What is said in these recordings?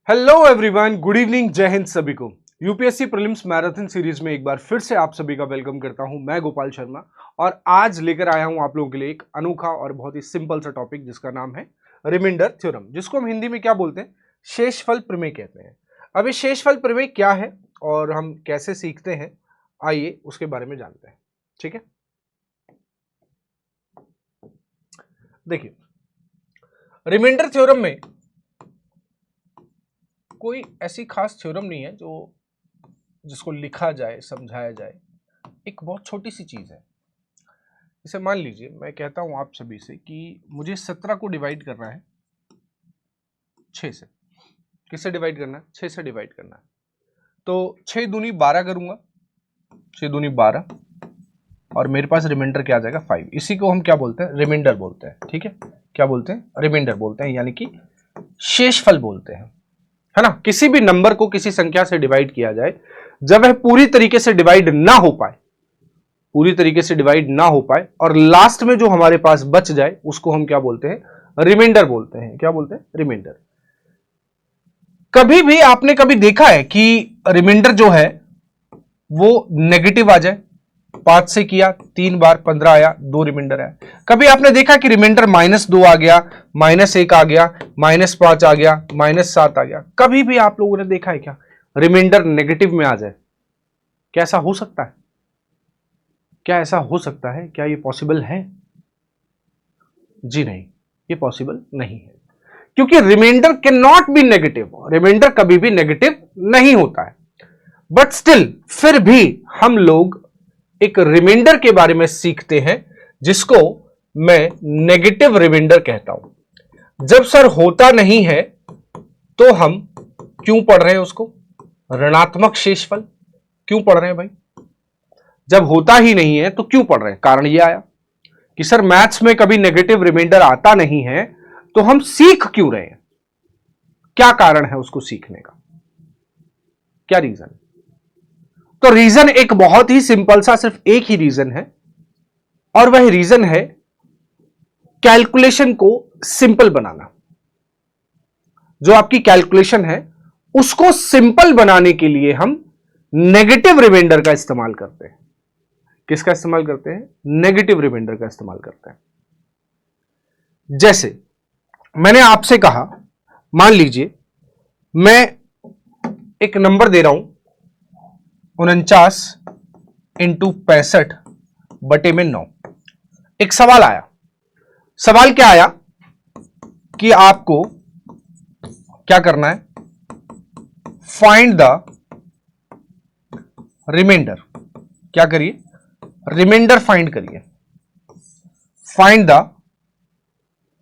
Hello everyone, good evening, जय हिंद सभी को। यूपीएससी प्रीलिम्स मैराथन सीरीज में एक बार फिर से आप सभी का वेलकम करता हूं। मैं गोपाल शर्मा और आज लेकर आया हूं आप लोगों के लिए एक अनोखा और बहुत ही सिंपल सा टॉपिक जिसका नाम है रिमाइंडर थ्योरम, जिसको हम हिंदी में क्या बोलते हैं, शेषफल प्रमेय कहते हैं। अब ये शेषफल प्रमेय क्या है और हम कैसे सीखते हैं, आइए उसके बारे में जानते हैं। ठीक है, देखिए रिमाइंडर थ्योरम में कोई ऐसी खास थ्योरम नहीं है जिसको लिखा जाए, समझाया जाए। एक बहुत छोटी सी चीज है। जैसे मान लीजिए मैं कहता हूं आप सभी से कि मुझे 17 को डिवाइड करना है 6 से। किससे डिवाइड करना है? 6 से डिवाइड करना है। तो 6 दूनी 12 करूंगा, 6 दूनी 12 और मेरे पास रिमाइंडर क्या आ जाएगा 5। इसी को हम क्या बोलते हैं? रिमाइंडर बोलते हैं। ठीक है, क्या बोलते हैं? रिमाइंडर बोलते हैं, यानी कि शेषफल बोलते हैं, है ना। किसी भी नंबर को किसी संख्या से डिवाइड किया जाए, जब वह पूरी तरीके से डिवाइड ना हो पाए, पूरी तरीके से डिवाइड ना हो पाए और लास्ट में जो हमारे पास बच जाए उसको हम क्या बोलते हैं? रिमाइंडर बोलते हैं। क्या बोलते हैं? रिमाइंडर। कभी भी आपने कभी देखा है कि रिमाइंडर जो है वो नेगेटिव आ जाए? 5 से किया 3 बार 15 आया, 2 रिमाइंडर आया। कभी आपने देखा कि रिमाइंडर -2 आ गया, -1 आ गया, -5 आ गया, -7 आ गया? कभी भी आप लोगों ने देखा है क्या रिमाइंडर नेगेटिव में आ जाए? क्या ऐसा हो सकता है? क्या ऐसा हो सकता है? क्या ये पॉसिबल है? जी नहीं, ये पॉसिबल नहीं है, क्योंकि remainder can not be negative. Remainder कभी भी नेगेटिव नहीं होता है। बट स्टिल फिर भी हम लोग एक रिमाइंडर के बारे में सीखते हैं जिसको मैं नेगेटिव रिमाइंडर कहता हूं। जब सर होता नहीं है तो हम क्यों पढ़ रहे हैं उसको? ऋणात्मक शेषफल क्यों पढ़ रहे हैं भाई? जब होता ही नहीं है तो क्यों पढ़ रहे हैं? कारण यह आया कि सर मैथ्स में कभी नेगेटिव रिमाइंडर आता नहीं है, तो हम सीख क्यों रहे हैं? क्या कारण है उसको सीखने का? क्या रीजन? तो रीजन एक बहुत ही सिंपल सा, सिर्फ एक ही रीजन है और वह रीजन है कैलकुलेशन को सिंपल बनाना। जो आपकी कैलकुलेशन है उसको सिंपल बनाने के लिए हम नेगेटिव रिमाइंडर का इस्तेमाल करते हैं। किसका इस्तेमाल करते हैं? नेगेटिव रिमाइंडर का इस्तेमाल करते हैं। जैसे मैंने आपसे कहा, मान लीजिए मैं एक नंबर दे रहा हूं 49 इंटू 65 बटे में 9। एक सवाल आया। सवाल क्या आया कि आपको क्या करना है? Find the remainder. क्या करिए? रिमाइंडर फाइंड करिए। Find the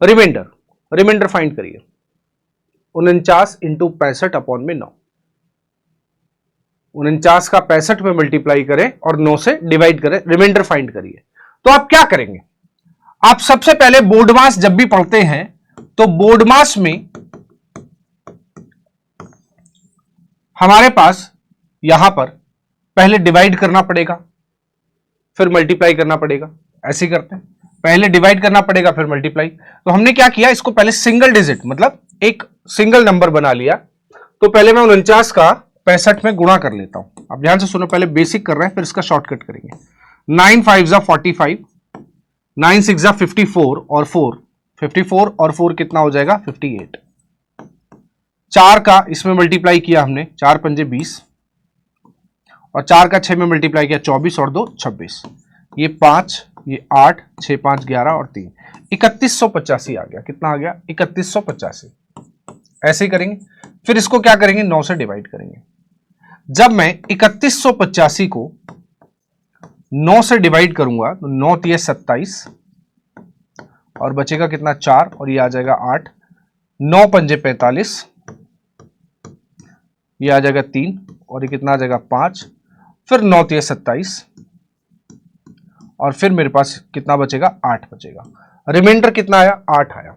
remainder, remainder find करिए। 49 इंटू 65 अपॉन में 9। 49 का 65 में मल्टीप्लाई करें और 9 से डिवाइड करें, रिमाइंडर फाइंड करिए। तो आप क्या करेंगे? आप सबसे पहले बोर्ड मास जब भी पढ़ते हैं तो बोर्ड मास में हमारे पास यहां पर पहले डिवाइड करना पड़ेगा, फिर मल्टीप्लाई करना पड़ेगा। ऐसे ही करते हैं, पहले डिवाइड करना पड़ेगा फिर मल्टीप्लाई। तो हमने क्या किया, इसको पहले सिंगल डिजिट मतलब एक सिंगल नंबर बना लिया। तो पहले मैं 49 का 65 में गुणा कर लेता हूं। अब ध्यान से सुनो, पहले बेसिक कर रहे हैं फिर इसका शॉर्टकट करेंगे। 9 5 जा 45, 9 6 जा 54 और 54 और 4 कितना हो जाएगा? 58। 4 का इसमें मल्टीप्लाई किया हमने, 4 पंजे 20 और 4 का 6 में मल्टीप्लाई किया 24 और 2 26। ये 5, ये 8, 6 5 11 और 3 3185 आ गया। कितना आ गया? 3185। ऐसे ही करेंगे, फिर इसको क्या करेंगे? 9 से डिवाइड करेंगे। जब मैं 3185 को 9 से डिवाइड करूंगा तो 9 तिये 27 और बचेगा कितना? 4 और ये आ जाएगा 8। 9 पंजे 45, ये आ जाएगा 3 और ये कितना आ जाएगा? 5। फिर 9 तिये 27 और फिर मेरे पास कितना बचेगा? 8 बचेगा। रिमाइंडर कितना आया? 8 आया।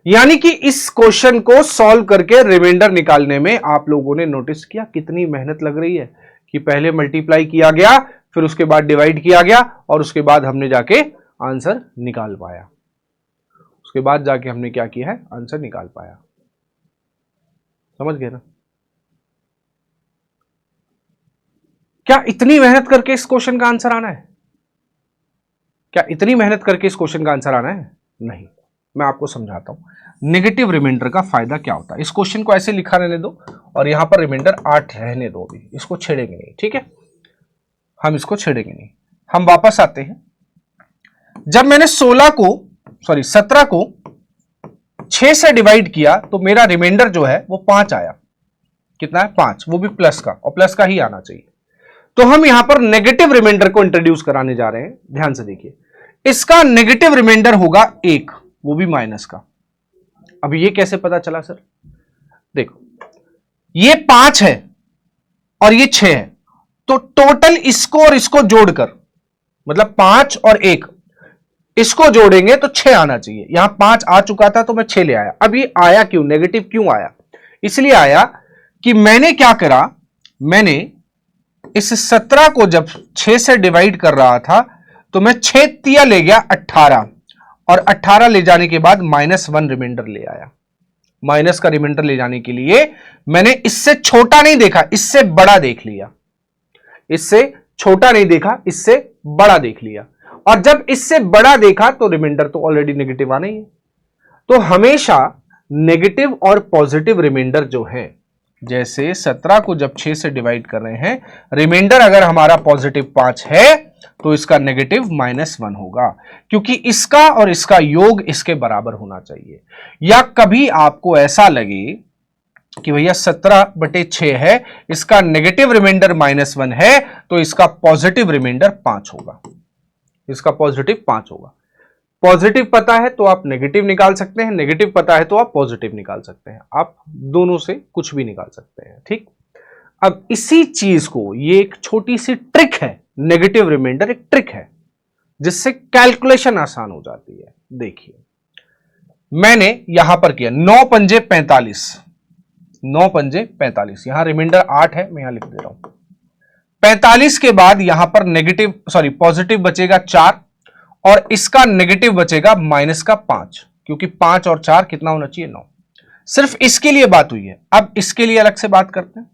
यानी कि इस क्वेश्चन को सॉल्व करके रिमाइंडर निकालने में आप लोगों ने नोटिस किया कितनी मेहनत लग रही है कि पहले मल्टीप्लाई किया गया, फिर उसके बाद डिवाइड किया गया और उसके बाद हमने जाके आंसर निकाल पाया। उसके बाद जाके हमने क्या किया है? आंसर निकाल पाया। समझ गए ना? क्या इतनी मेहनत करके इस क्वेश्चन का आंसर आना है? क्या इतनी मेहनत करके इस क्वेश्चन का आंसर आना है? नहीं। मैं आपको समझाता हूं नेगेटिव रिमाइंडर का फायदा क्या होता है। इस क्वेश्चन को ऐसे लिखा रहने दो और यहां पर रिमाइंडर 8 रहने दो, अभी इसको छेड़ेंगे नहीं, ठीक है? हम इसको छेड़ेंगे नहीं। हम वापस आते हैं। जब मैंने 17 को 6 से डिवाइड किया तो मेरा रिमाइंडर जो है वो 5 आया। कितना है? 5, वो भी प्लस का, और प्लस का ही आना चाहिए। तो हम यहां पर नेगेटिव रिमाइंडर को इंट्रोड्यूस कराने जा रहे हैं। ध्यान से देखिए, इसका नेगेटिव रिमाइंडर होगा 1, वो भी माइनस का। अब ये कैसे पता चला सर? देखो, ये 5 है और ये 6 है, तो टोटल इसको और इसको जोड़कर, मतलब 5 और 1 इसको जोड़ेंगे तो 6 आना चाहिए। यहां 5 आ चुका था तो मैं 6 ले आया। अब ये आया क्यों, नेगेटिव क्यों आया? इसलिए आया कि मैंने क्या करा, मैंने इस 17 को जब 6 से डिवाइड कर रहा था तो मैं 6 तिया ले गया 18, और 18 ले जाने के बाद -1 रिमाइंडर ले आया। माइनस का रिमाइंडर ले जाने के लिए मैंने इससे छोटा नहीं देखा, इससे बड़ा देख लिया। इससे छोटा नहीं देखा, इससे बड़ा देख लिया, और जब इससे बड़ा देखा तो रिमाइंडर तो ऑलरेडी नेगेटिव आना ही है। तो हमेशा नेगेटिव और पॉजिटिव रिमाइंडर जो है, जैसे 17 को जब 6 से डिवाइड कर रहे हैं, रिमाइंडर अगर हमारा पॉजिटिव 5 है तो इसका नेगेटिव -1 होगा, क्योंकि इसका और इसका योग इसके बराबर होना चाहिए। या कभी आपको ऐसा लगे कि भैया 17/6 है, इसका नेगेटिव रिमाइंडर -1 है, तो इसका पॉजिटिव रिमाइंडर 5 होगा। इसका पॉजिटिव 5 होगा। पॉजिटिव पता है तो आप नेगेटिव निकाल सकते हैं, नेगेटिव पता है तो आप पॉजिटिव निकाल सकते हैं। आप दोनों से कुछ भी निकाल सकते हैं, ठीक? अब इसी चीज को, ये एक छोटी सी ट्रिक है, नेगेटिव रिमाइंडर एक ट्रिक है जिससे कैलकुलेशन आसान हो जाती है। देखिए, मैंने यहां पर किया 9 पंजे 45, 9 पंजे 45, यहां रिमाइंडर 8 है, मैं यहां लिख दे रहा हूं। 45 के बाद यहां पर पॉजिटिव बचेगा 4, और इसका नेगेटिव बचेगा माइनस का 5, क्योंकि 5 और 4 कितना होना चाहिए? 9। सिर्फ इसके लिए बात हुई है। अब इसके लिए अलग से बात करते हैं।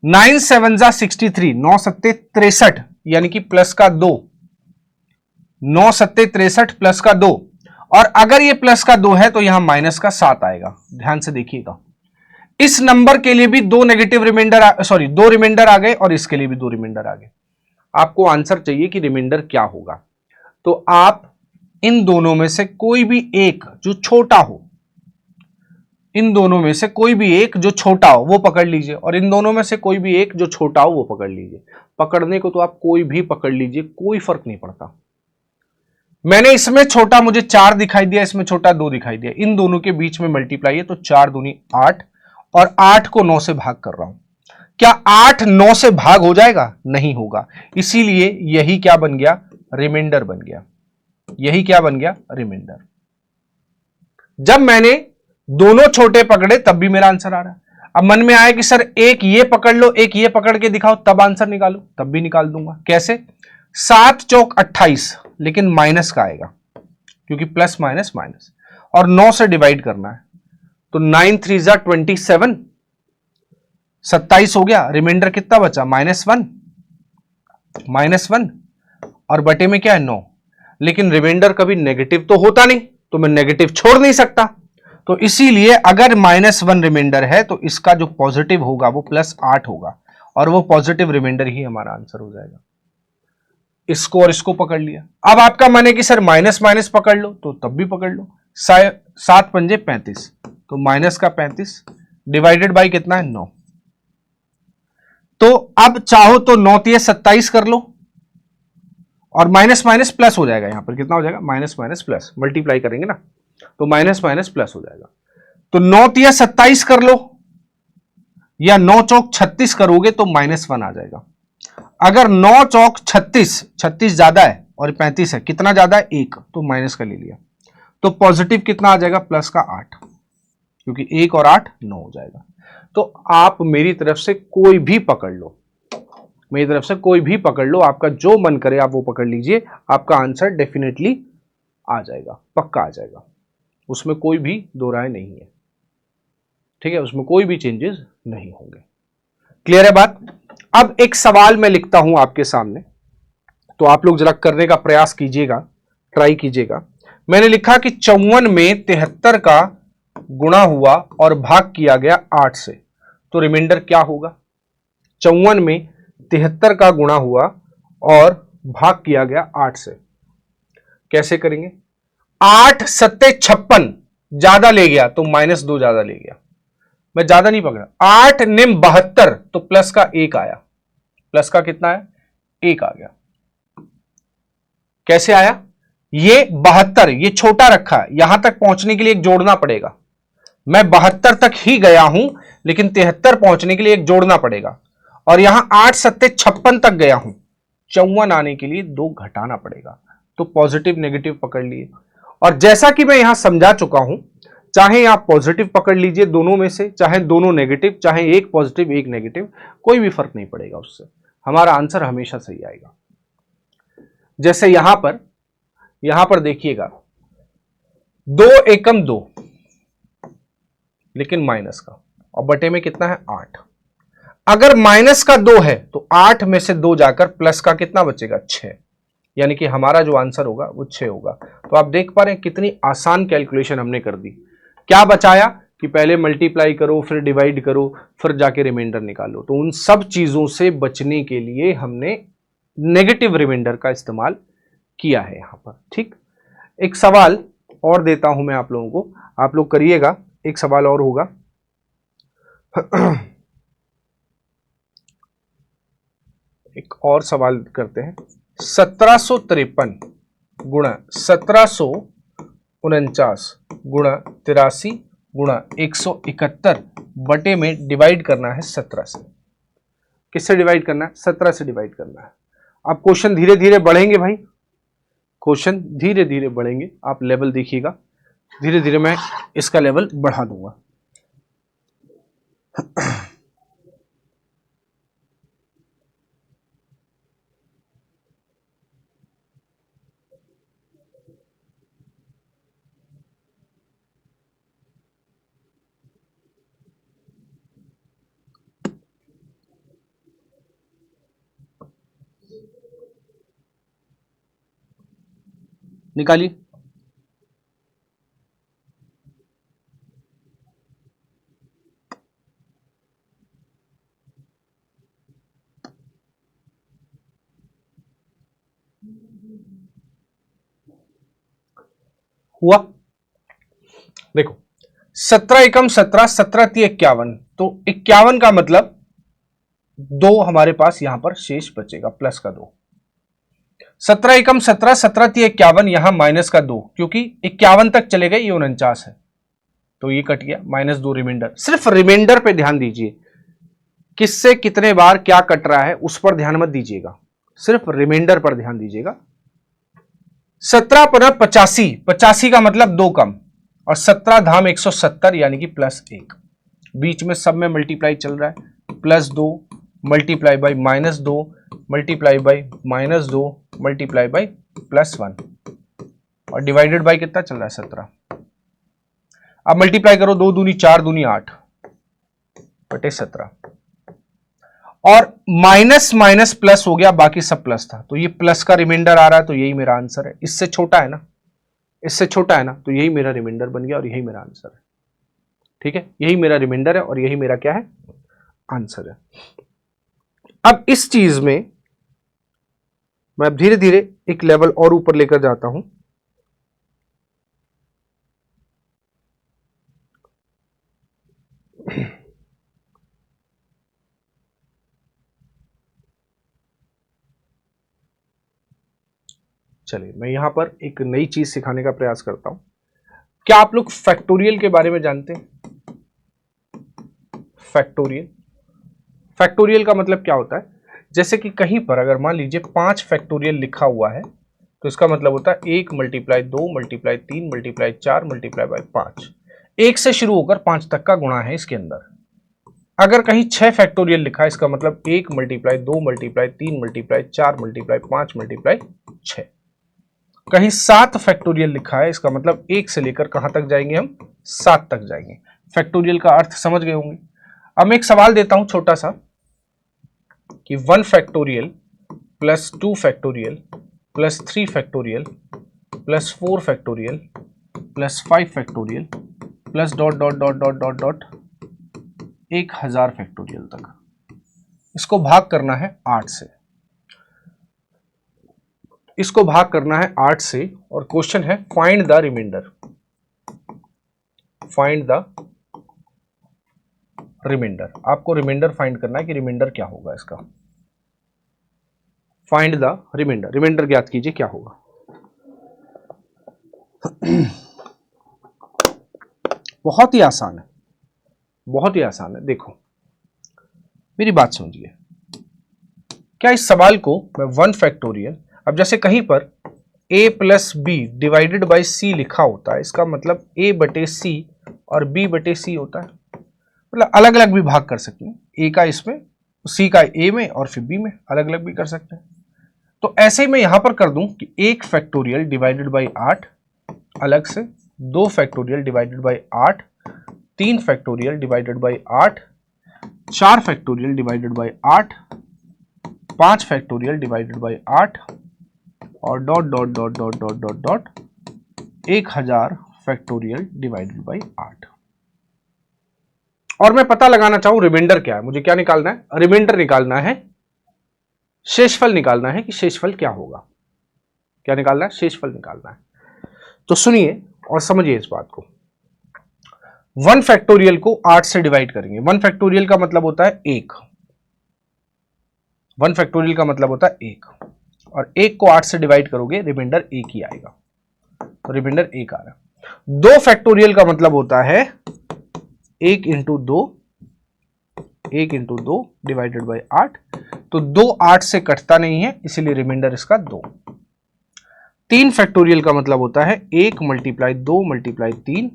9 7 63, 9 7 63, यानी कि प्लस का 2, 9 7 63 प्लस का 2, और अगर ये प्लस का 2 है तो यहां माइनस का 7 आएगा। ध्यान से देखिएगा, इस नंबर के लिए भी 2 रिमाइंडर आ गए, और इसके लिए भी 2 रिमाइंडर आ गए। आपको आंसर चाहिए कि रिमाइंडर क्या होगा, तो आप इन दोनों में से कोई भी एक जो छोटा हो, इन दोनों में से कोई भी एक जो छोटा हो वो पकड़ लीजिए, और इन दोनों में से कोई भी एक जो छोटा हो वो पकड़ लीजिए। पकड़ने को तो आप कोई भी पकड़ लीजिए, कोई फर्क नहीं पड़ता। मैंने इसमें छोटा मुझे 4 दिखाई दिया, इसमें छोटा 2 दिखाई दिया, इन दोनों के बीच में मल्टीप्लाई है तो 4 दूनी 8, और 8 को 9 से भाग कर रहा हूं। क्या 8 9 से भाग हो जाएगा? नहीं होगा। इसीलिए यही क्या बन गया? रिमाइंडर बन गया। यही क्या बन गया? रिमाइंडर। जब मैंने दोनों छोटे पकड़े तब भी मेरा आंसर आ रहा है। अब मन में आया कि सर एक ये पकड़ लो, एक ये पकड़ के दिखाओ, तब आंसर निकालो, तब भी निकाल दूंगा। कैसे? 7 चौक 28, लेकिन माइनस का आएगा क्योंकि प्लस माइनस माइनस, और 9 से डिवाइड करना है, तो 9 3 27, 27 हो गया। रिमाइंडर कितना बचा? -1, और बटे में क्या है? 9। लेकिन रिमाइंडर कभी नेगेटिव तो होता नहीं, तो मैं नेगेटिव छोड़ नहीं सकता, तो इसीलिए अगर -1 रिमाइंडर है तो इसका जो पॉजिटिव होगा वो +8 होगा, और वो पॉजिटिव रिमाइंडर ही हमारा आंसर हो जाएगा। इसको और इसको पकड़ लिया। अब आपका मन है कि सर माइनस माइनस पकड़ लो, तो तब भी पकड़ लो। 7 पंजे 35, तो माइनस का 35 डिवाइडेड बाई कितना है? 9। तो अब चाहो तो 9 तिये 27 कर लो, और माइनस माइनस प्लस हो जाएगा। यहां पर कितना हो जाएगा? माइनस माइनस प्लस, मल्टीप्लाई करेंगे ना, तो माइनस माइनस प्लस हो जाएगा। तो 9 तिया 27 कर लो, या 9 चौक 36 करोगे तो -1 आ जाएगा। अगर 9 चौक 36 ज्यादा है और 35 है, कितना ज्यादा है? 1, तो माइनस का ले लिया, तो पॉजिटिव कितना आ जाएगा? प्लस का 8, क्योंकि 1 और 8 9 हो जाएगा। तो आप मेरी तरफ से कोई भी पकड़ लो, मेरी तरफ से कोई भी पकड़ लो, आपका जो मन करे आप वो पकड़ लीजिए, आपका आंसर डेफिनेटली आ जाएगा, पक्का आ जाएगा, उसमें कोई भी दो राय नहीं है। ठीक है, उसमें कोई भी चेंजेस नहीं होंगे। क्लियर है बात? अब एक सवाल मैं लिखता हूं आपके सामने, तो आप लोग जरा करने का प्रयास कीजिएगा, ट्राई कीजिएगा। मैंने लिखा कि 54 में 73 का गुणा हुआ और भाग किया गया 8 से, तो रिमाइंडर क्या होगा? 54 में 73 का गुणा हुआ और भाग किया गया 8 से, कैसे करेंगे? 8 सत्ते 56, ज्यादा ले गया तो -2 ज्यादा ले गया, मैं ज्यादा नहीं पकड़ा। 8 निम 72, तो प्लस का 1 आया, प्लस का कितना है? 1 आ गया। कैसे आया? ये 72 ये छोटा रखा है, यहां तक पहुंचने के लिए एक जोड़ना पड़ेगा। मैं 72 तक ही गया हूं, लेकिन 73 पहुंचने के लिए एक जोड़ना पड़ेगा। और यहां 8 सत्ते 56 तक गया हूं, 54 आने के लिए 2 घटाना पड़ेगा। तो पॉजिटिव नेगेटिव पकड़ लिए। और जैसा कि मैं यहां समझा चुका हूं, चाहे आप पॉजिटिव पकड़ लीजिए दोनों में से, चाहे दोनों नेगेटिव, चाहे एक पॉजिटिव एक नेगेटिव, कोई भी फर्क नहीं पड़ेगा, उससे हमारा आंसर हमेशा सही आएगा। जैसे यहां पर देखिएगा 2 एकम 2, लेकिन माइनस का, और बटे में कितना है? 8। अगर माइनस का 2 है तो 8 में से 2 जाकर प्लस का कितना बचेगा? 6, यानी कि हमारा जो आंसर होगा वो 6 होगा। तो आप देख पा रहे हैं कितनी आसान कैलकुलेशन हमने कर दी। क्या बचाया कि पहले मल्टीप्लाई करो, फिर डिवाइड करो, फिर जाके रिमाइंडर निकालो। तो उन सब चीजों से बचने के लिए हमने नेगेटिव रिमाइंडर का इस्तेमाल किया है यहां पर। ठीक, एक सवाल और देता हूं मैं आप लोगों को, आप लोग करिएगा। एक सवाल और होगा एक और सवाल करते हैं। 1753 गुणा 1749 गुणा 83 गुणा 171 बटे में डिवाइड करना है 17 से। किससे डिवाइड करना है? 17 से डिवाइड करना है। आप क्वेश्चन धीरे धीरे बढ़ेंगे भाई, क्वेश्चन धीरे धीरे बढ़ेंगे, आप लेवल देखिएगा, धीरे धीरे मैं इसका लेवल बढ़ा दूंगा। निकालिए। हुआ? देखो 17 एकम 17, 17 × 51, तो 51 का मतलब 2 हमारे पास यहां पर शेष बचेगा, प्लस का 2। 17 एकम 17, 17 × 51, यहां माइनस का 2, क्योंकि 51 तक चले गए, ये 49 है, तो ये कट गया, -2 रिमाइंडर। सिर्फ रिमाइंडर पे ध्यान दीजिए, किससे कितने बार क्या कट रहा है उस पर ध्यान मत दीजिएगा, सिर्फ रिमाइंडर पर ध्यान दीजिएगा। 17 × 85, 85 का मतलब 2 कम, और 17 धाम 170 यानी कि +1, बीच में सब में मल्टीप्लाई चल रहा है, +2 multiply by -2 multiply by -2 multiply by +1, और डिवाइडेड बाई कितना चल रहा है? 17। अब मल्टीप्लाई करो, 2 दूनी 4 दूनी 8 बटे 17, और माइनस माइनस प्लस हो गया, बाकी सब प्लस था, तो ये प्लस का रिमाइंडर आ रहा है, तो यही मेरा आंसर है। इससे छोटा है ना, इससे छोटा है ना, तो यही मेरा रिमाइंडर बन गया और यही मेरा आंसर है। ठीक है, यही मेरा रिमाइंडर है और यही मेरा क्या है? आंसर है। अब इस चीज में मैं धीरे धीरे एक लेवल और ऊपर लेकर जाता हूं। चलिए, मैं यहां पर एक नई चीज सिखाने का प्रयास करता हूं। क्या आप लोग फैक्टोरियल के बारे में जानते हैं? फैक्टोरियल, फैक्टोरियल का मतलब क्या होता है? जैसे कि कहीं पर अगर मान लीजिए 5 फैक्टोरियल लिखा हुआ है, तो इसका मतलब होता है 1 × 2 × 3 × 4 × 5, 1 से शुरू होकर 5 तक का गुणा है इसके अंदर। अगर कहीं 6 फैक्टोरियल लिखा है, इसका मतलब 1 × 2 × 3 × 4 × 5 × 6। कहीं 7 फैक्टोरियल लिखा है, इसका मतलब 1 से लेकर कहां तक जाएंगे हम? 7 तक जाएंगे। फैक्टोरियल का अर्थ समझ गए होंगे। अब मैं एक सवाल देता हूं छोटा सा कि 1 factorial plus 2 factorial plus 3 factorial plus 4 factorial plus 5 factorial plus dot dot dot dot dot dot 1000 factorial तक, इसको भाग करना है 8 से। इसको भाग करना है 8 से और क्वेश्चन है find the reminder. Find the remainder, आपको रिमाइंडर फाइंड करना है कि रिमाइंडर क्या होगा इसका। फाइंड द रिमाइंडर, रिमाइंडर ज्ञात कीजिए क्या होगा। बहुत ही आसान है, बहुत ही आसान है। देखो मेरी बात समझिए, क्या इस सवाल को मैं 1 फैक्टोरियल, अब जैसे कहीं पर a plus B divided by C लिखा होता है, इसका मतलब a बटे सी और b बटे सी होता है। मतलब अलग अलग भी भाग कर सकते हैं, a का इसमें, c का a में और फिर b में, अलग अलग भी कर सकते हैं। तो ऐसे ही मैं यहां पर कर दूं कि 1 फैक्टोरियल डिवाइडेड बाई 8 अलग से, 2 factorial divided by 8, 3 factorial divided by 8, 4 factorial divided by 8, 5 factorial divided by 8 और dot dot dot dot dot dot dot 1000 factorial divided by 8। और मैं पता लगाना चाहूं रिमाइंडर क्या है, मुझे क्या निकालना है, रिमाइंडर निकालना है, शेषफल निकालना है कि शेषफल क्या होगा। क्या निकालना है, शेषफल निकालना है। तो सुनिए और समझिए इस बात को। 1 फैक्टोरियल को 8 से डिवाइड करेंगे। 1 फैक्टोरियल का मतलब होता है 1, 1 फैक्टोरियल का मतलब होता है 1, और 1 को 8 से डिवाइड करोगे रिमाइंडर 1 ही आएगा, तो रिमाइंडर 1 आ रहा है। 2 फैक्टोरियल का मतलब होता है 1 इंटू 2, 1 इंटू 2 डिवाइडेड बाई 8, तो 2 8 से कटता नहीं है, इसीलिए रिमाइंडर इसका 2। 3 फैक्टोरियल का मतलब होता है 1 मल्टीप्लाई 2 मल्टीप्लाई 3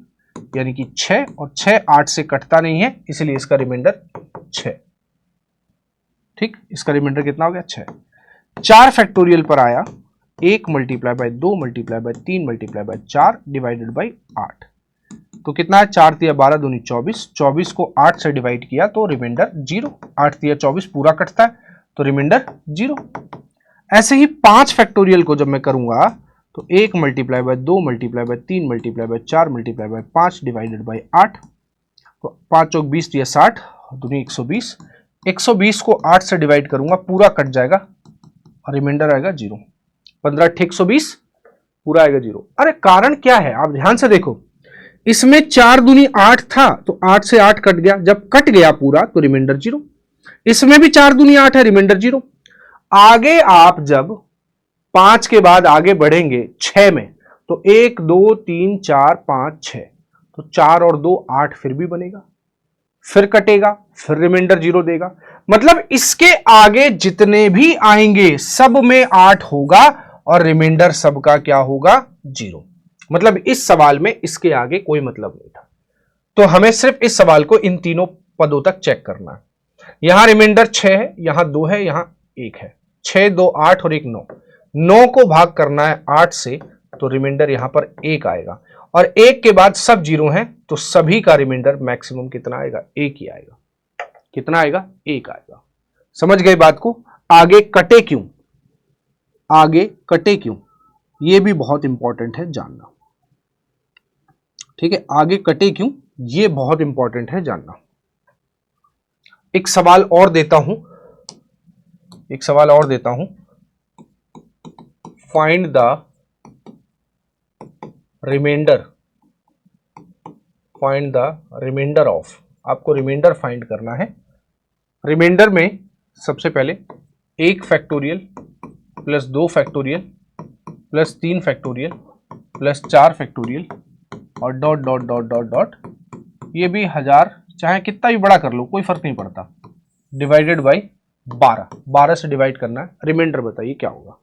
यानी कि 6, और 6 8 से कटता नहीं है, इसलिए इसका रिमाइंडर 6। ठीक, इसका रिमाइंडर कितना हो गया, 6। 4 फैक्टोरियल पर आया 1 multiply by 2 multiply by 3 multiply by 4 divided by 8, तो कितना है, 4 तिया 12 दूनी 24, 24 को 8 से डिवाइड किया तो रिमाइंडर 0, 8 तिया 24 पूरा कटता है तो रिमाइंडर 0। ऐसे ही 5 फैक्टोरियल को जब मैं करूंगा तो 1 multiply by 2 multiply by 3 multiply by 4 multiply by 5 divided by 8, तो 5 चौक 20 दिया 60 दूनी 120, 120 को 8 से डिवाइड करूंगा पूरा कट जाएगा और रिमाइंडर आएगा 0। 15 120 पूरा आएगा 0। अरे कारण क्या है, आप ध्यान से देखो, इसमें 4 दूनी 8 था तो 8 से 8 कट गया, जब कट गया पूरा तो रिमाइंडर 0। इसमें भी 4 दूनी 8 है, रिमाइंडर 0। आगे आप जब 5 के बाद आगे बढ़ेंगे 6 में, तो 1 2 3 4 5 6, तो 4 और 2 8 फिर भी बनेगा, फिर कटेगा, फिर रिमाइंडर 0 देगा। मतलब इसके आगे जितने भी आएंगे सब में 8 होगा और रिमाइंडर सबका क्या होगा, 0। मतलब इस सवाल में इसके आगे कोई मतलब नहीं था, तो हमें सिर्फ इस सवाल को इन तीनों पदों तक चेक करना है। यहां रिमाइंडर 6 है, यहां 2 है, यहां 1 है, 6 2 8 और 1 9, 9 को भाग करना है 8 से तो रिमाइंडर यहां पर 1 आएगा, और 1 के बाद सब 0 हैं तो सभी का रिमाइंडर मैक्सिमम कितना आएगा, 1 ही आएगा। कितना आएगा, 1 आएगा। समझ गए बात को। आगे कटे क्यों, आगे कटे क्यों, यह भी बहुत इंपॉर्टेंट है जानना। ठीक है, आगे कटे क्यों, यह बहुत इंपॉर्टेंट है जानना। एक सवाल और देता हूं, एक सवाल और देता हूं, find the reminder, find the reminder of, आपको रिमाइंडर फाइंड करना है। रिमाइंडर में सबसे पहले 1 factorial plus 2 factorial plus 3 factorial plus 4 factorial और dot dot dot dot dot, ये भी 1000, चाहे कितना भी बड़ा कर लो कोई फर्क नहीं पड़ता, डिवाइडेड बाई 12, 12 से डिवाइड करना है, रिमाइंडर बताइए क्या होगा।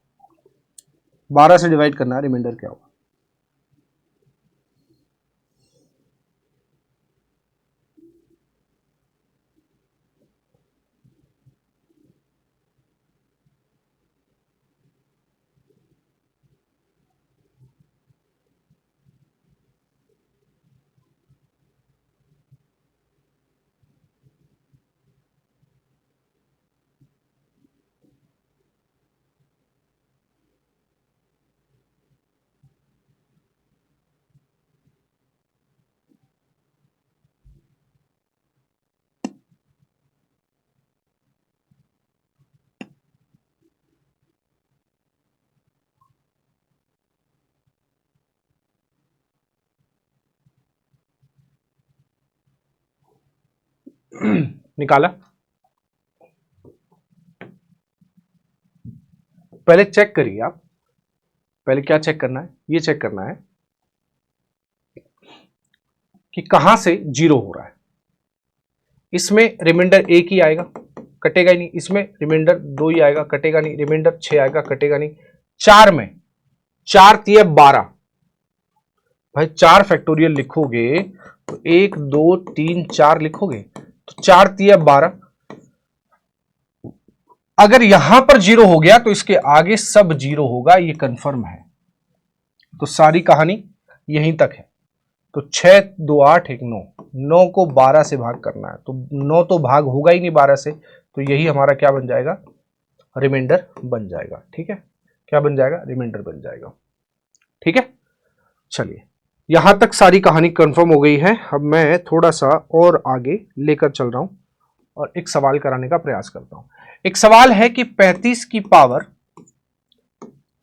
12 से डिवाइड करना है, रिमाइंडर क्या होगा। निकाला। पहले चेक करिए आप, पहले क्या चेक करना है, ये चेक करना है कि कहां से जीरो हो रहा है। इसमें रिमाइंडर एक ही आएगा, कटेगा ही नहीं। इसमें रिमाइंडर दो ही आएगा, कटेगा नहीं। रिमाइंडर 6 आएगा, कटेगा नहीं। 4 में 4 तिया 12, भाई 4 फैक्टोरियल लिखोगे तो 1 2 3 4 लिखोगे तो 4 तिया 12। अगर यहां पर जीरो हो गया तो इसके आगे सब जीरो होगा, ये कंफर्म है। तो सारी कहानी यहीं तक है। तो 6 2 8 1 9, 9 को 12 से भाग करना है, तो 9 तो भाग होगा ही नहीं 12 से, तो यही हमारा क्या बन जाएगा, रिमाइंडर बन जाएगा। ठीक है, क्या बन जाएगा, रिमाइंडर बन जाएगा। ठीक है, चलिए यहां तक सारी कहानी कंफर्म हो गई है। अब मैं थोड़ा सा और आगे लेकर चल रहा हूं और एक सवाल कराने का प्रयास करता हूं। एक सवाल है कि 35 की power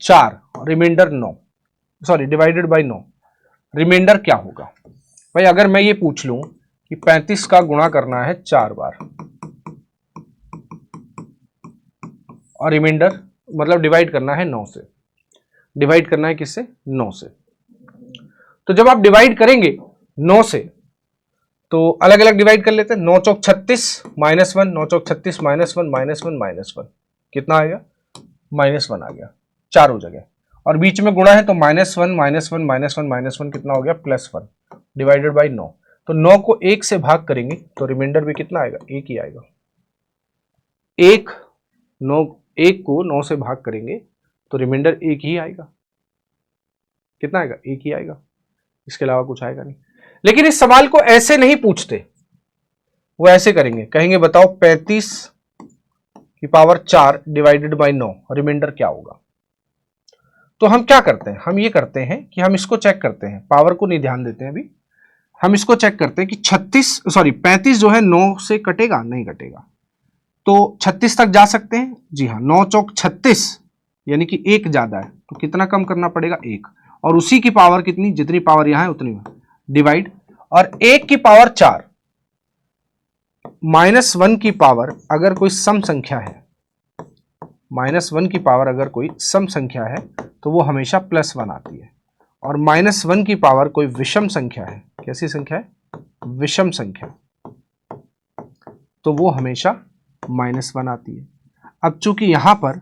4 remainder 9, sorry divided by 9, remainder क्या होगा। भाई अगर मैं ये पूछ लूं कि 35 का गुणा करना है 4 बार और रिमाइंडर मतलब डिवाइड करना है 9 से, डिवाइड करना है किससे, 9 से। तो जब आप डिवाइड करेंगे 9 से तो अलग अलग डिवाइड कर लेते हैं। 9 चौक 36 -1, 9 चौक 36 -1 -1 -1, कितना आएगा, -1 आ गया चारों जगह। और बीच में गुणा है तो -1 -1 -1 -1 कितना हो गया, +1 डिवाइडेड बाई 9। तो 9 को 1 से भाग करेंगे तो रिमाइंडर भी कितना आएगा, 1 ही आएगा। 1 को 9 से भाग करेंगे तो रिमाइंडर 1 ही आएगा। कितना आएगा, 1 ही आएगा, इसके अलावा कुछ आएगा नहीं। लेकिन इस सवाल को ऐसे नहीं पूछते, वो ऐसे करेंगे, कहेंगे बताओ 35 की पावर 4 डिवाइडेड बाई 9 रिमाइंडर क्या होगा। तो हम क्या करते हैं, हम ये करते हैं कि हम इसको चेक करते हैं, पावर को नहीं ध्यान देते हैं अभी। हम इसको चेक करते हैं कि 35 जो है 9 से कटेगा, नहीं कटेगा, तो 36 तक जा सकते हैं। जी हाँ, 9 चौक 36 यानी कि 1 ज्यादा है, तो कितना कम करना पड़ेगा, 1, और उसी की पावर कितनी, जितनी पावर यहां है उतनी में डिवाइड। और 1 की पावर 4 -1 की पावर अगर कोई सम संख्या है, -1 की पावर अगर कोई सम संख्या है तो वो हमेशा +1 आती है। और -1 की पावर कोई विषम संख्या है, कैसी संख्या है, विषम संख्या, तो वो हमेशा -1 आती है। अब चूंकि यहां पर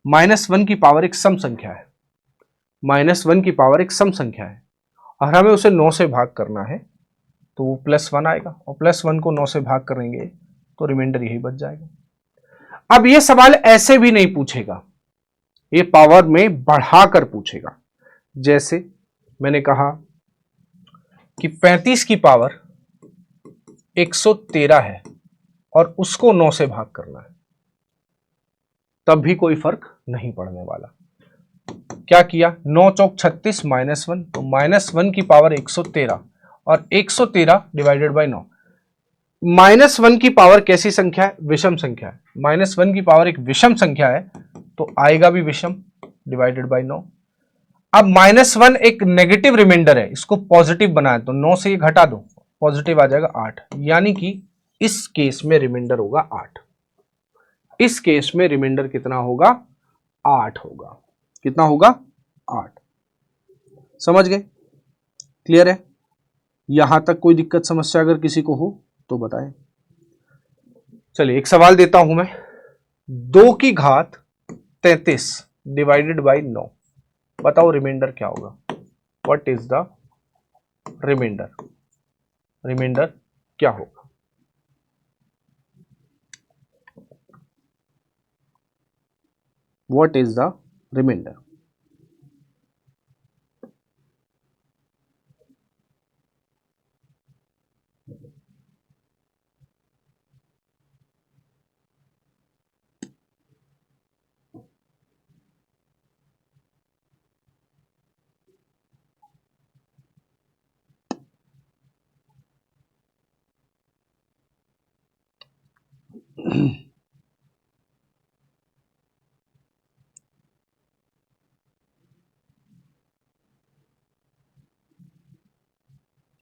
-1 की पावर एक सम संख्या है, -1 की पावर एक सम संख्या है और हमें उसे 9 से भाग करना है, तो वो +1 आएगा और +1 को 9 से भाग करेंगे तो रिमाइंडर यही बच जाएगा। अब ये सवाल ऐसे भी नहीं पूछेगा, ये पावर में बढ़ाकर पूछेगा। जैसे मैंने कहा कि 35 की पावर 113 है और उसको 9 से भाग करना है, तब भी कोई फर्क नहीं पड़ने वाला। क्या किया, 9 चौक 36 -1, तो -1 की पावर 113 और 113 डिवाइडेड बाई 9। -1 की पावर कैसी संख्या है, विषम संख्या है। -1 की पावर एक विषम संख्या है तो आएगा भी विषम, डिवाइडेड बाई 9। अब -1 एक नेगेटिव रिमाइंडर है, इसको पॉजिटिव बनाए तो 9 से ये घटा दो, पॉजिटिव आ जाएगा 8, यानी कि इस केस में रिमाइंडर होगा 8। इस केस में रिमाइंडर कितना होगा, 8 होगा। कितना होगा, 8। समझ गए, क्लियर है। यहां तक कोई दिक्कत समस्या अगर किसी को हो तो बताएं। चलिए एक सवाल देता हूं मैं, 2 की घात 33 डिवाइडेड बाई 9, बताओ रिमाइंडर क्या होगा, what is the remainder, remainder क्या होगा। What is the remainder.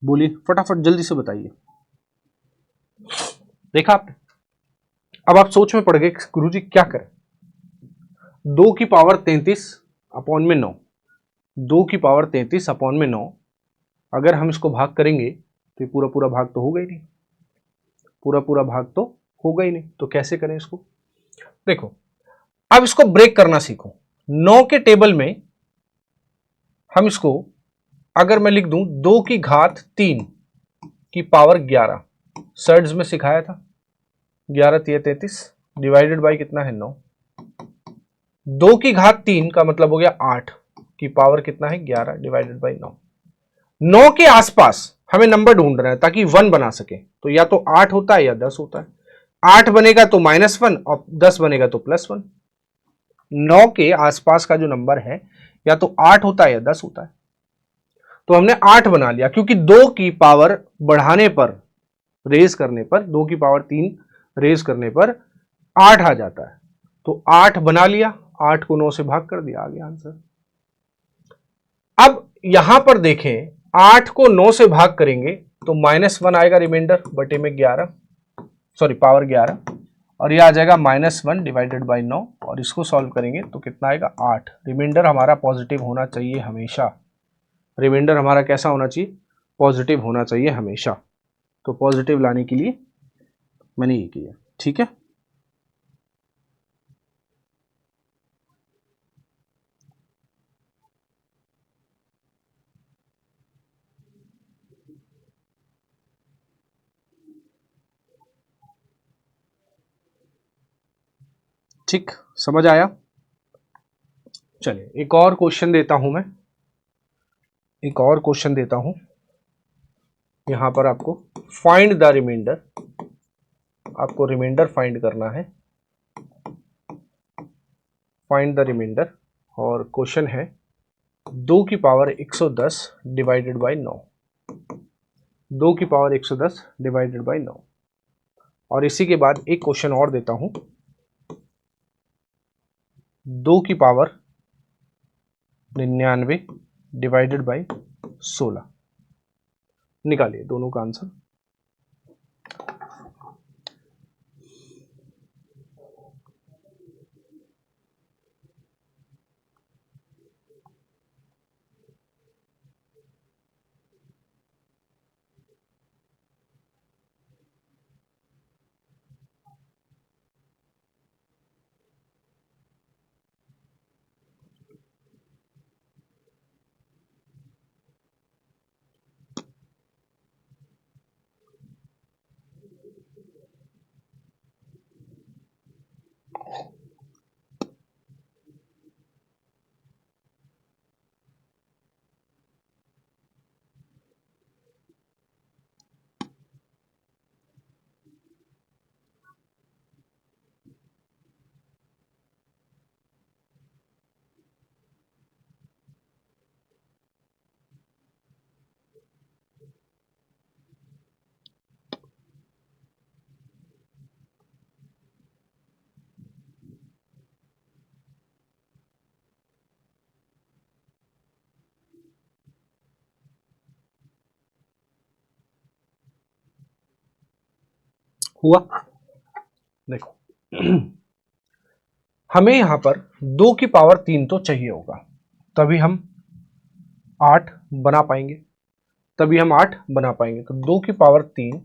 बोलिए फटाफट, जल्दी से बताइए। देखा आपने? अब आप सोच में पड़ गए गुरुजी क्या करें। 2 की पावर 33 अपॉन में 9, 2 की पावर 33 अपॉन में 9, अगर हम इसको भाग करेंगे तो ये पूरा पूरा भाग तो होगा ही नहीं, पूरा पूरा भाग तो होगा ही नहीं, तो कैसे करें इसको? देखो अब इसको ब्रेक करना सीखो। 9 के टेबल में हम इसको अगर मैं लिख दूं 2 की घात 3 की पावर 11, सर्ड्स में सिखाया था, 11 3 33 डिवाइडेड बाई कितना है 9, 2 की घात 3 का मतलब हो गया 8 की पावर कितना है 11 डिवाइडेड बाई 9। 9 के आसपास हमें नंबर ढूंढना है ताकि 1 बना सके, तो या तो 8 होता है या 10 होता है। 8 बनेगा तो -1 और 10 बनेगा तो +1। 9 के आसपास का जो नंबर है या तो 8 होता है या 10 होता है, तो हमने 8 बना लिया, क्योंकि 2 की पावर बढ़ाने पर, रेज करने पर, 2 की पावर 3 रेज करने पर 8 आ जाता है, तो 8 बना लिया, 8 को 9 से भाग कर दिया, आ गया आंसर। अब यहां पर देखें 8 को 9 से भाग करेंगे तो -1 आएगा रिमाइंडर बटे में 11, सॉरी पावर 11, और ये आ जाएगा -1 डिवाइडेड बाई 9, और इसको सॉल्व करेंगे तो कितना आएगा 8। रिमाइंडर हमारा पॉजिटिव होना चाहिए हमेशा, रिमाइंडर हमारा कैसा होना चाहिए? पॉजिटिव होना चाहिए हमेशा। तो पॉजिटिव लाने के लिए मैंने ये किया, ठीक है। ठीक, समझ आया? चलिए एक और क्वेश्चन देता हूं मैं, एक और क्वेश्चन देता हूं। यहां पर आपको फाइंड द रिमाइंडर, आपको रिमाइंडर फाइंड करना है, फाइंड द रिमाइंडर, और क्वेश्चन है 2 की पावर 110 डिवाइडेड बाई 9, 2 की पावर 110 डिवाइडेड बाई 9, और इसी के बाद एक क्वेश्चन और देता हूं, 2 की पावर 99 डिवाइडेड बाई 16। निकालिए दोनों का आंसर। हुआ? देखो हमें यहां पर 2 की पावर 3 तो चाहिए होगा, तभी हम 8 बना पाएंगे, तभी हम 8 बना पाएंगे। तो 2 की पावर 3,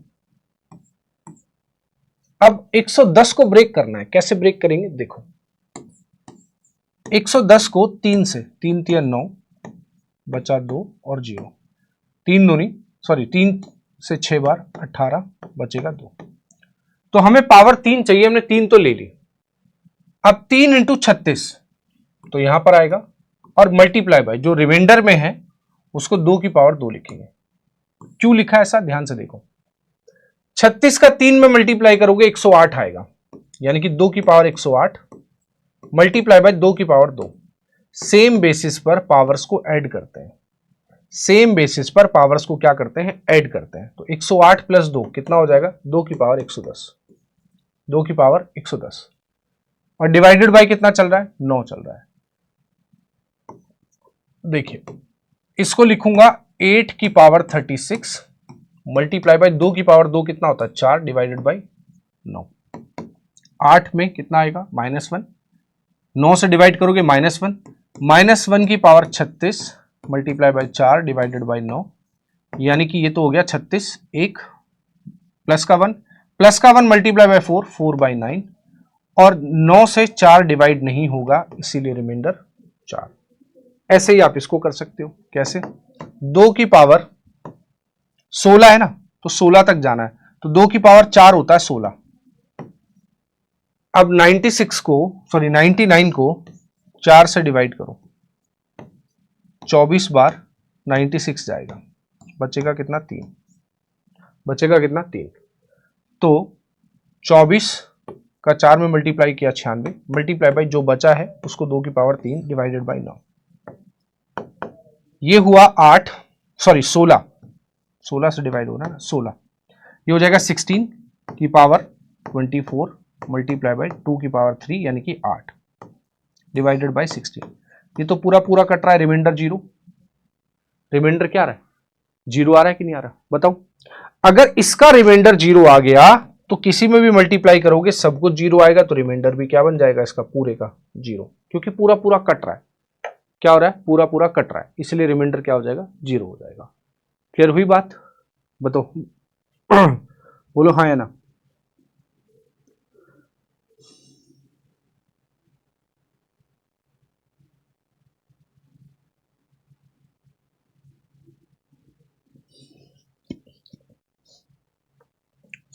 अब 110 को ब्रेक करना है, कैसे ब्रेक करेंगे? देखो 110 को 3 से, 3 3 9 बचा 2 और 0, 3 दूनी, सॉरी 3 से 6 बार 18 बचेगा 2, तो हमें पावर 3 चाहिए, हमने 3 तो ले ली। अब 3 इंटू 36 तो यहां पर आएगा, और मल्टीप्लाई बाय जो रिमाइंडर में है उसको 2 की पावर 2 लिखेंगे। क्यों लिखा है ऐसा, ध्यान से देखो, 36 का 3 में मल्टीप्लाई करोगे 108 आएगा, यानी कि 2 की पावर 108 मल्टीप्लाई बाय 2 की पावर 2। सेम बेसिस पर पावर्स को ऐड करते हैं, सेम बेसिस पर पावर्स को क्या करते हैं? ऐड करते हैं। तो 108 प्लस 2 कितना हो जाएगा? 2 की पावर 110, 2 की पावर 110, और डिवाइडेड बाय कितना चल रहा है? 9 चल रहा है। देखिए इसको लिखूंगा 8 की पावर 36 मल्टीप्लाई बाय 2 की पावर 2 कितना होता है? 4 डिवाइडेड बाय 9। 8 में कितना आएगा -1, 9 से डिवाइड करोगे -1, -1 की power 36 multiply by 4 divided by 9, यानी कि ये तो हो गया 36, एक प्लस का 1 मल्टीप्लाई बाई 4, 4/9, और 9 से 4 डिवाइड नहीं होगा, इसीलिए रिमाइंडर 4। ऐसे ही आप इसको कर सकते हो। कैसे? 2 की पावर 16 है ना, तो 16 तक जाना है, तो 2 की पावर 4 होता है 16। अब 99 को 4 से डिवाइड करो, 24 बार 96 जाएगा, बचेगा कितना? 3। बचेगा कितना? 3। तो 24 का 4 में मल्टीप्लाई किया 96, मल्टीप्लाई बाई जो बचा है उसको 2 की पावर 3 डिवाइडेड बाई 9, ये हुआ 16 से डिवाइड हो रहा है ना, 16, ये हो जाएगा 16 की पावर 24 मल्टीप्लाई बाई 2 की पावर 3 यानी कि 8 डिवाइडेड बाई 16। ये तो पूरा पूरा कट रहा है, रिमाइंडर 0। रिमाइंडर क्या आ रहा है? 0 आ रहा है कि नहीं आ रहा? बताओ। अगर इसका रिमाइंडर 0 आ गया तो किसी में भी मल्टीप्लाई करोगे सब कुछ 0 आएगा, तो रिमाइंडर भी क्या बन जाएगा इसका? पूरे का 0, क्योंकि पूरा पूरा कट रहा है। क्या हो रहा है? पूरा पूरा कट रहा है, इसलिए रिमाइंडर क्या हो जाएगा? 0 हो जाएगा। क्लियर हुई बात? बताओ बोलो हाँ या ना।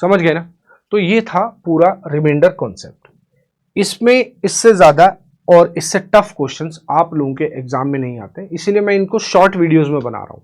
समझ गए ना? तो ये था पूरा रिमाइंडर कॉन्सेप्ट। इसमें इससे ज्यादा और इससे टफ क्वेश्चंस आप लोगों के एग्जाम में नहीं आते, इसीलिए मैं इनको शॉर्ट वीडियोस में बना रहा हूं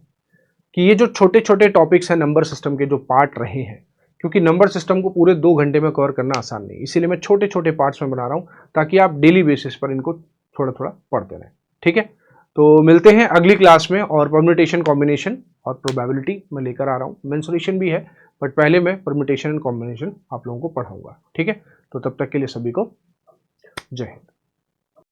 कि ये जो छोटे छोटे टॉपिक्स हैं नंबर सिस्टम के जो पार्ट रहे हैं, क्योंकि नंबर सिस्टम को पूरे 2 घंटे में कवर करना आसान नहीं, इसीलिए मैं छोटे छोटे पार्ट्स में बना रहा हूं ताकि आप डेली बेसिस पर इनको थोड़ा थोड़ा पढ़ते रहें। ठीक है, तो मिलते हैं अगली क्लास में, और परम्यूटेशन, कॉम्बिनेशन और प्रोबेबिलिटी मैं लेकर आ रहा हूँ। मेंसुरेशन भी है, बट पहले मैं परम्यूटेशन एंड कॉम्बिनेशन आप लोगों को पढ़ाऊंगा। ठीक है, तो तब तक के लिए सभी को जय हिंद।